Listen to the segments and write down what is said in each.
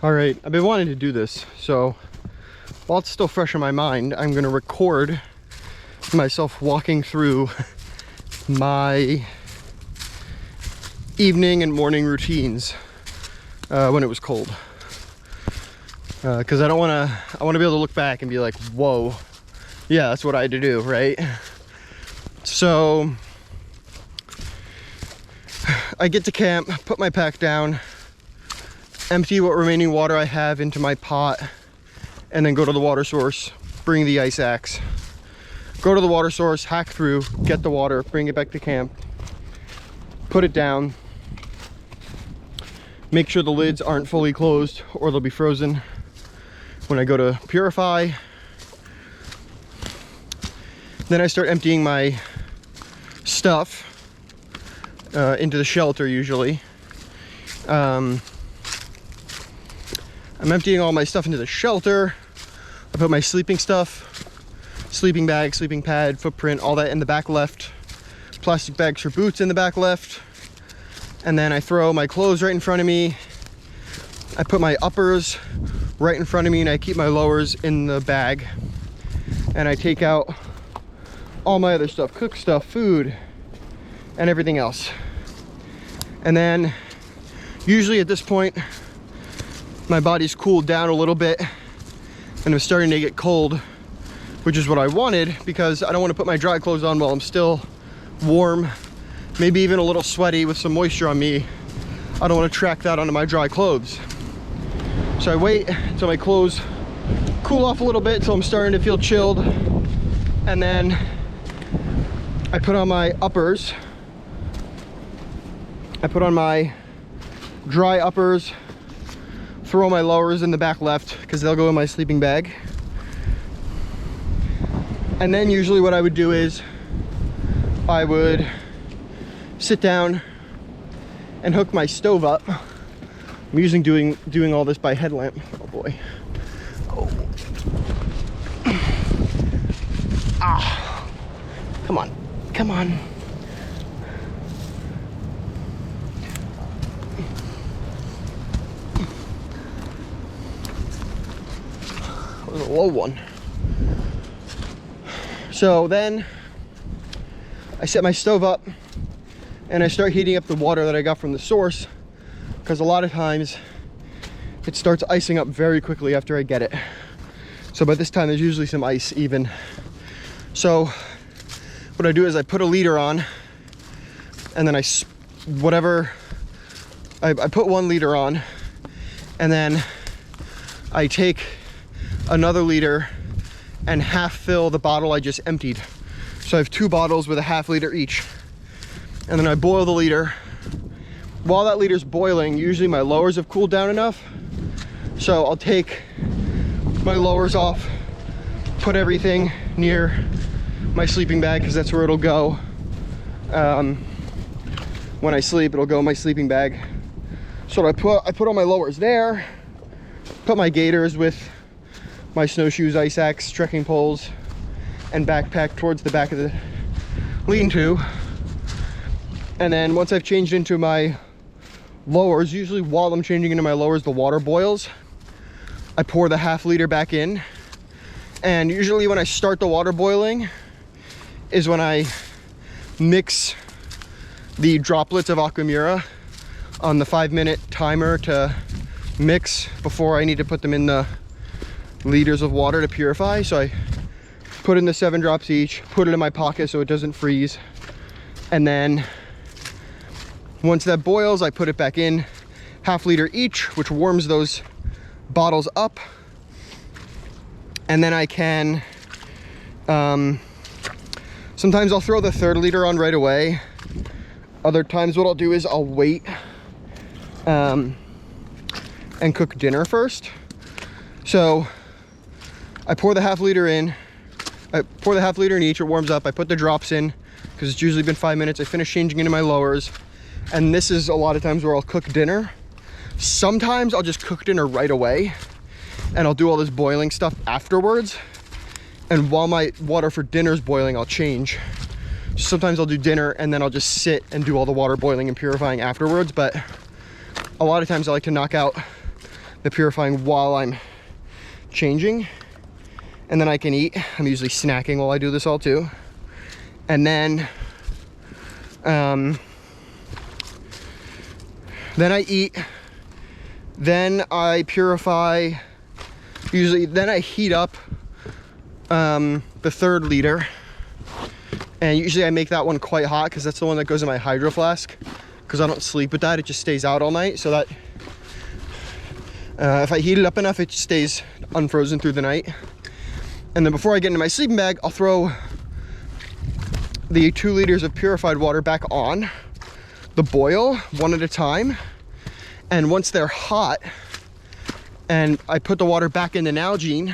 All right, I've been wanting to do this, so while it's still fresh in my mind, I'm gonna record myself walking through my evening and morning routines when it was cold. Because I want to be able to look back and be like, whoa, yeah, that's what I had to do, right? So I get to camp, put my pack down, empty what remaining water I have into my pot, and then go to the water source, bring the ice axe, go to the water source, hack through, get the water, bring it back to camp, put it down, make sure the lids aren't fully closed or they'll be frozen when I go to purify. Then I start emptying my stuff into the shelter usually. I'm emptying all my stuff into the shelter. I put my sleeping stuff, sleeping bag, sleeping pad, footprint, all that in the back left. Plastic bags for boots in the back left. And then I throw my clothes right in front of me. I put my uppers right in front of me and I keep my lowers in the bag. And I take out all my other stuff, cook stuff, food, and everything else. And then usually at this point, my body's cooled down a little bit and it's starting to get cold, which is what I wanted because I don't want to put my dry clothes on while I'm still warm, maybe even a little sweaty with some moisture on me. I don't want to track that onto my dry clothes. So I wait until my clothes cool off a little bit until I'm starting to feel chilled. And then I put on my uppers. I put on my dry uppers, throw my lowers in the back left because they'll go in my sleeping bag. And then usually what I would do is I would sit down and hook my stove up. I'm usually doing all this by headlamp. Oh boy. Oh. Ah. Come on. Come on. That was a low one. So then I set my stove up and I start heating up the water that I got from the source, because a lot of times it starts icing up very quickly after I get it. So by this time there's usually some ice even. So what I do is I put a liter on and then I put 1 liter on and then I take another liter and half fill the bottle I just emptied. So I have 2 bottles with a half liter each. And then I boil the liter. While that liter's boiling, usually my lowers have cooled down enough. So I'll take my lowers off, put everything near my sleeping bag because that's where it'll go. When I sleep, it'll go in my sleeping bag. So I put all my lowers there, put my gaiters with my snowshoes, ice axe, trekking poles, and backpack towards the back of the lean-to. And then once I've changed into my lowers, usually while I'm changing into my lowers, the water boils. I pour the half liter back in. And usually when I start the water boiling is when I mix the droplets of Aquamura on the 5-minute timer to mix before I need to put them in the liters of water to purify. So I put in the 7 drops each, put it in my pocket so it doesn't freeze. And then once that boils, I put it back in, half liter each, which warms those bottles up. And then I can, sometimes I'll throw the 3rd liter on right away. Other times what I'll do is I'll wait and cook dinner first. So I pour the half liter in, I pour the half liter in each, it warms up, I put the drops in, because it's usually been 5 minutes, I finish changing into my lowers. And this is a lot of times where I'll cook dinner. Sometimes I'll just cook dinner right away and I'll do all this boiling stuff afterwards. And while my water for dinner is boiling, I'll change. Sometimes I'll do dinner and then I'll just sit and do all the water boiling and purifying afterwards. But a lot of times I like to knock out the purifying while I'm changing. And then I can eat. I'm usually snacking while I do this all too. And then I eat. Then I purify. Usually, then I heat up the 3rd liter. And usually I make that one quite hot because that's the one that goes in my hydro flask. Because I don't sleep with that, it just stays out all night. So that if I heat it up enough, it stays unfrozen through the night. And then before I get into my sleeping bag, I'll throw the 2 liters of purified water back on the boil one at a time. And once they're hot, and I put the water back in the Nalgene,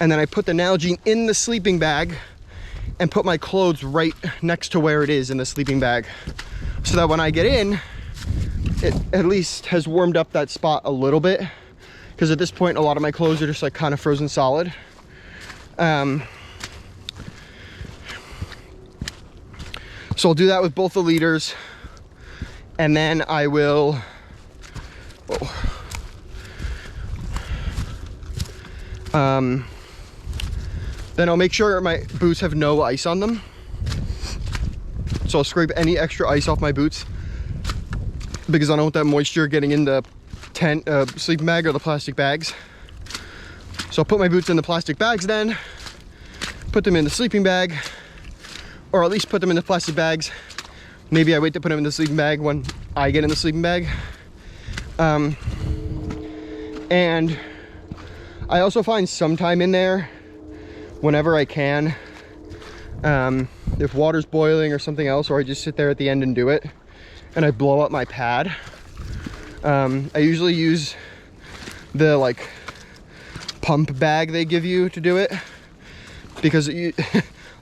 and then I put the Nalgene in the sleeping bag and put my clothes right next to where it is in the sleeping bag. So that when I get in, it at least has warmed up that spot a little bit. Because at this point, a lot of my clothes are just like kind of frozen solid. So I'll do that with both the liters. And then I will, then I'll make sure my boots have no ice on them. So I'll scrape any extra ice off my boots because I don't want that moisture getting in the sleeping bag or the plastic bags. So I'll put my boots in the plastic bags then, put them in the sleeping bag, or at least put them in the plastic bags. Maybe I wait to put them in the sleeping bag when I get in the sleeping bag. And I also find some time in there whenever I can. If water's boiling or something else, or I just sit there at the end and do it, and I blow up my pad. I usually use the like pump bag they give you to do it, because a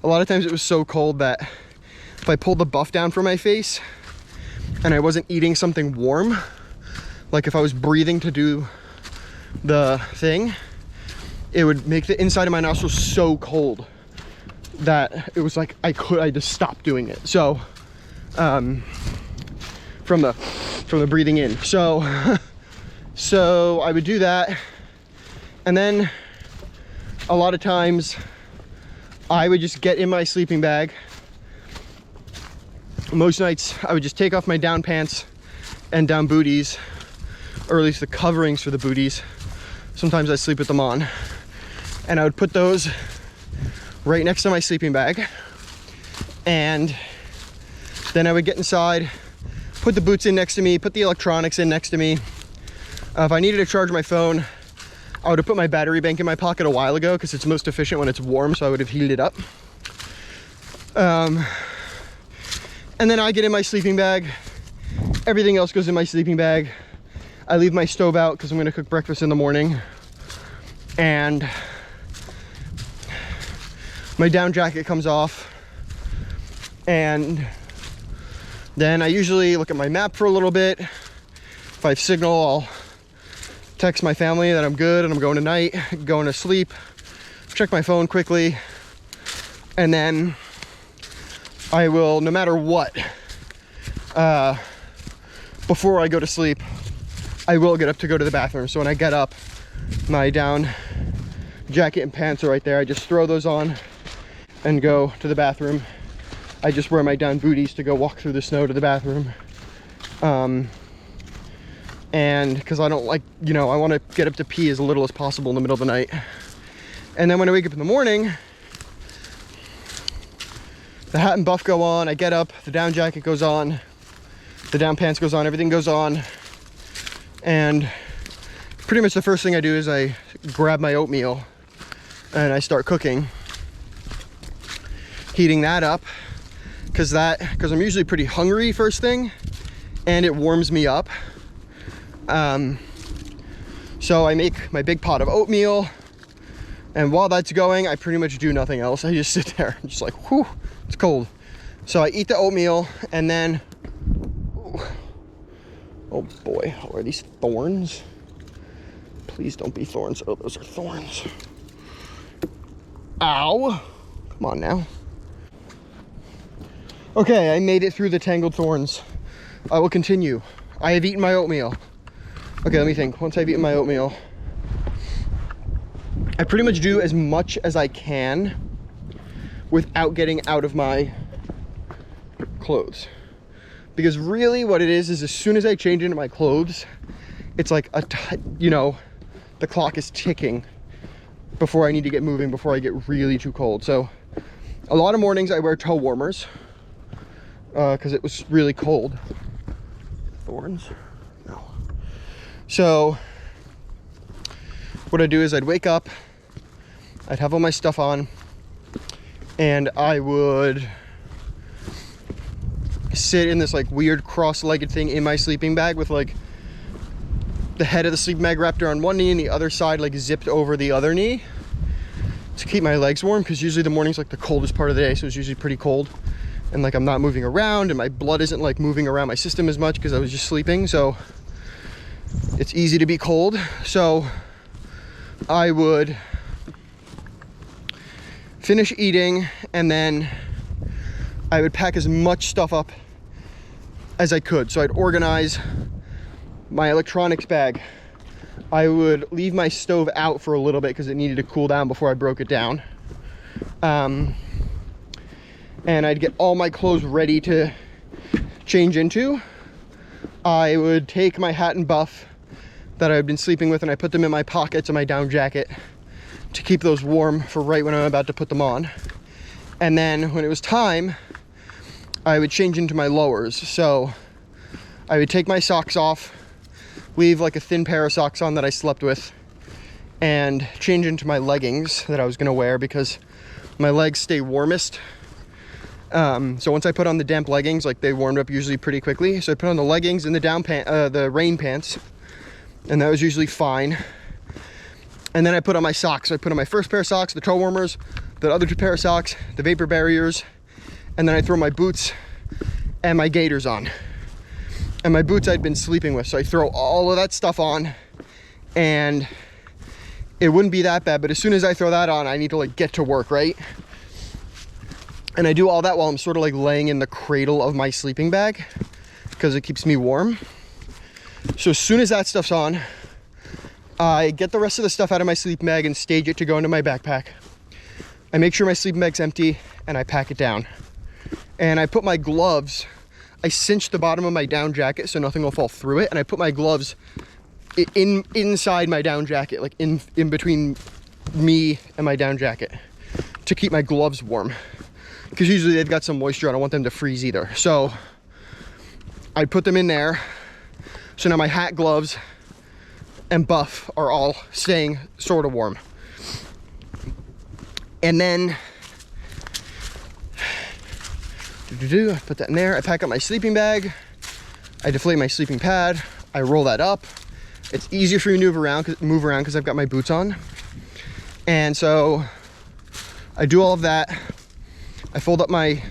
lot of times it was so cold that if I pulled the buff down from my face and I wasn't eating something warm, like if I was breathing to do the thing, it would make the inside of my nostrils so cold that it was like I just stopped doing it. So from the breathing in. So I would do that, and then a lot of times I would just get in my sleeping bag. Most nights I would just take off my down pants and down booties, or at least the coverings for the booties. Sometimes I sleep with them on, and I would put those right next to my sleeping bag, and then I would get inside, put the boots in next to me, put the electronics in next to me. If I needed to charge my phone, I would have put my battery bank in my pocket a while ago because it's most efficient when it's warm, so I would have heated it up. And then I get in my sleeping bag. Everything else goes in my sleeping bag. I leave my stove out because I'm going to cook breakfast in the morning. And my down jacket comes off. And then I usually look at my map for a little bit. If I have signal, I'll text my family that I'm good and I'm going tonight, going to sleep, check my phone quickly, and then I will, no matter what, before I go to sleep, I will get up to go to the bathroom. So when I get up, my down jacket and pants are right there. I just throw those on and go to the bathroom. I just wear my down booties to go walk through the snow to the bathroom. And because I don't like, I want to get up to pee as little as possible in the middle of the night. And then when I wake up in the morning, the hat and buff go on. I get up, the down jacket goes on, the down pants goes on, everything goes on. And pretty much the first thing I do is I grab my oatmeal and I start cooking, heating that up, because I'm usually pretty hungry first thing, and it warms me up. So I make my big pot of oatmeal, and while that's going, I pretty much do nothing else. I just sit there, just like, whew, it's cold. So I eat the oatmeal, and then, oh boy, are these thorns? Please don't be thorns. Oh, those are thorns. Ow, come on now. Okay, I made it through the tangled thorns. I will continue. I have eaten my oatmeal. Okay, let me think. Once I've eaten my oatmeal, I pretty much do as much as I can without getting out of my clothes. Because really what it is as soon as I change into my clothes, it's like, you know, the clock is ticking before I need to get moving, before I get really too cold. So a lot of mornings I wear toe warmers because it was really cold. Thorns? No. So what I'd do is I'd wake up, I'd have all my stuff on, and I would sit in this like weird cross-legged thing in my sleeping bag with like the head of the sleeping bag wrapped around one knee and the other side like zipped over the other knee to keep my legs warm, because usually the morning's like the coldest part of the day, so it's usually pretty cold, and like I'm not moving around and my blood isn't like moving around my system as much because I was just sleeping, so it's easy to be cold. So I would finish eating and then I would pack as much stuff up as I could. So I'd organize my electronics bag. I would leave my stove out for a little bit because it needed to cool down before I broke it down. And I'd get all my clothes ready to change into. I would take my hat and buff that I've been sleeping with and I put them in my pockets of my down jacket to keep those warm for right when I'm about to put them on. And then when it was time, I would change into my lowers. So I would take my socks off, leave like a thin pair of socks on that I slept with, and change into my leggings that I was gonna wear because my legs stay warmest. So once I put on the damp leggings, like they warmed up usually pretty quickly. So I put on the leggings and the rain pants, and that was usually fine. And then I put on my socks. So I put on my first pair of socks, the toe warmers, the other two pair of socks, the vapor barriers, and then I throw my boots and my gaiters on. And my boots I'd been sleeping with. So I throw all of that stuff on and it wouldn't be that bad, but as soon as I throw that on, I need to like get to work, right? And I do all that while I'm sort of like laying in the cradle of my sleeping bag because it keeps me warm. So as soon as that stuff's on, I get the rest of the stuff out of my sleeping bag and stage it to go into my backpack. I make sure my sleeping bag's empty and I pack it down. And I put my gloves, I cinch the bottom of my down jacket so nothing will fall through it, and I put my gloves inside my down jacket, like in between me and my down jacket, to keep my gloves warm. Because usually they've got some moisture, I don't want them to freeze either. So I put them in there. So now my hat, gloves, and buff are all staying sort of warm. And then I put that in there. I pack up my sleeping bag. I deflate my sleeping pad. I roll that up. It's easier for me to move around because I've got my boots on. And so I do all of that. I fold up my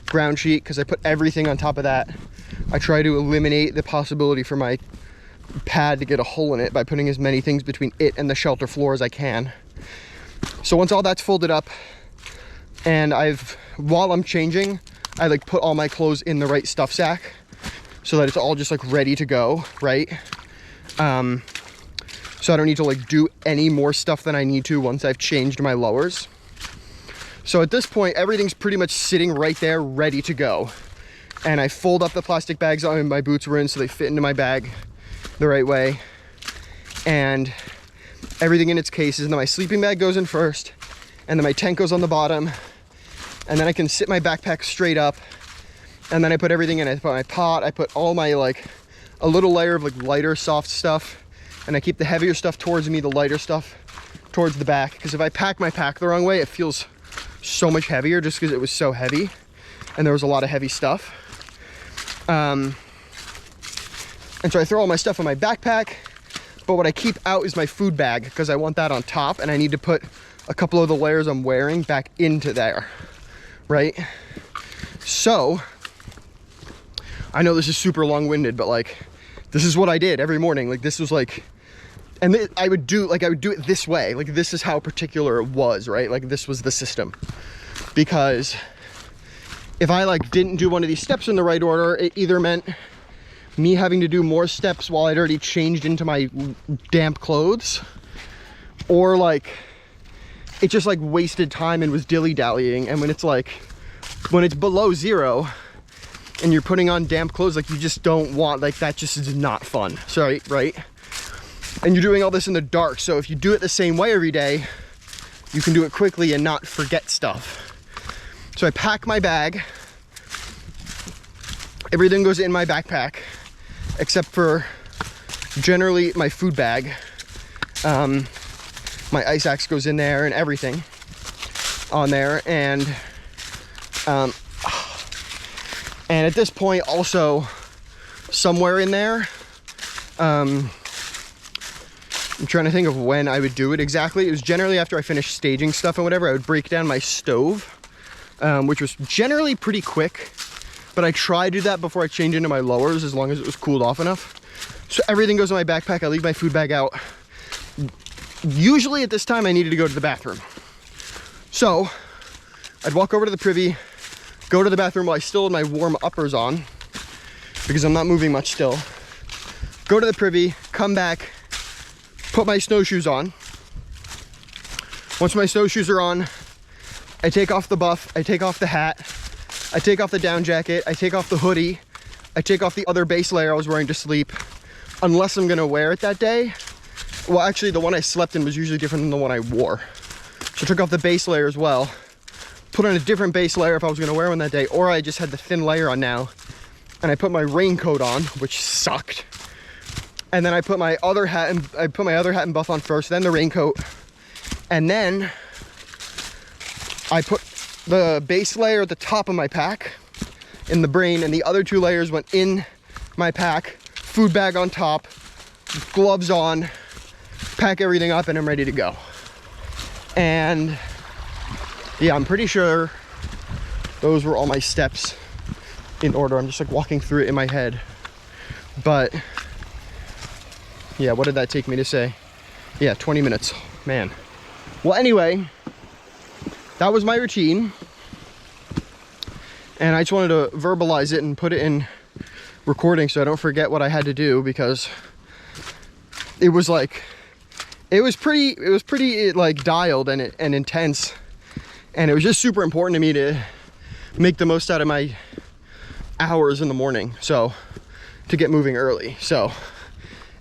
ground sheet because I put everything on top of that. I try to eliminate the possibility for my pad to get a hole in it by putting as many things between it and the shelter floor as I can. So once all that's folded up, and while I'm changing, I like put all my clothes in the right stuff sack so that it's all just like ready to go, right? So I don't need to like do any more stuff than I need to once I've changed my lowers. So at this point, everything's pretty much sitting right there, ready to go. And I fold up the plastic bags my boots were in so they fit into my bag the right way. And everything in its cases. And then my sleeping bag goes in first, and then my tent goes on the bottom. And then I can sit my backpack straight up. And then I put everything in. I put my pot, I put all my like, a little layer of like lighter, soft stuff. And I keep the heavier stuff towards me, the lighter stuff towards the back. Because if I pack my pack the wrong way, it feels so much heavier just because it was so heavy. And there was a lot of heavy stuff. And so I throw all my stuff in my backpack, but what I keep out is my food bag because I want that on top, and I need to put a couple of the layers I'm wearing back into there, right? So I know this is super long-winded, but like, this is what I did every morning. Like, this was like, and I would do it this way. Like, this is how particular it was, right? Like, this was the system. Because if I like didn't do one of these steps in the right order, it either meant me having to do more steps while I'd already changed into my damp clothes, or like it just like wasted time and was dilly-dallying. And when it's below 0 and you're putting on damp clothes, like you just don't want, like that just is not fun. So right? And you're doing all this in the dark, so if you do it the same way every day, you can do it quickly and not forget stuff. So I pack my bag. Everything goes in my backpack, except for generally my food bag. My ice axe goes in there and everything on there. And at this point also somewhere in there, I'm trying to think of when I would do it exactly. It was generally after I finished staging stuff and whatever, I would break down my stove, which was generally pretty quick, but I try to do that before I change into my lowers as long as it was cooled off enough. So everything goes in my backpack. I leave my food bag out. Usually at this time I needed to go to the bathroom. So I'd walk over to the privy, go to the bathroom while I still had my warm uppers on, because I'm not moving much still. Go to the privy, come back, put my snowshoes on. Once my snowshoes are on, I take off the buff, I take off the hat, I take off the down jacket, I take off the hoodie, I take off the other base layer I was wearing to sleep, unless I'm gonna wear it that day. Well, actually the one I slept in was usually different than the one I wore. So I took off the base layer as well, put on a different base layer if I was gonna wear one that day, or I just had the thin layer on now, and I put my raincoat on, which sucked. And then I put my other hat and buff on first, then the raincoat. And then I put the base layer at the top of my pack in the brain, and the other 2 layers went in my pack, food bag on top, gloves on, pack everything up, and I'm ready to go. And yeah, I'm pretty sure those were all my steps in order. I'm just like walking through it in my head. But yeah, what did that take me to say? Yeah, 20 minutes, man. Well, anyway, that was my routine. And I just wanted to verbalize it and put it in recording so I don't forget what I had to do, because it was pretty like dialed and intense. And it was just super important to me to make the most out of my hours in the morning. So to get moving early. So,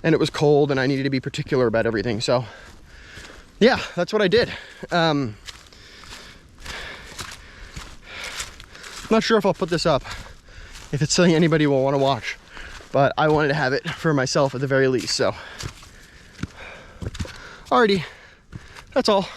and it was cold and I needed to be particular about everything. So yeah, that's what I did. Not sure if I'll put this up, if it's something anybody will want to watch, but I wanted to have it for myself at the very least. So alrighty, that's all.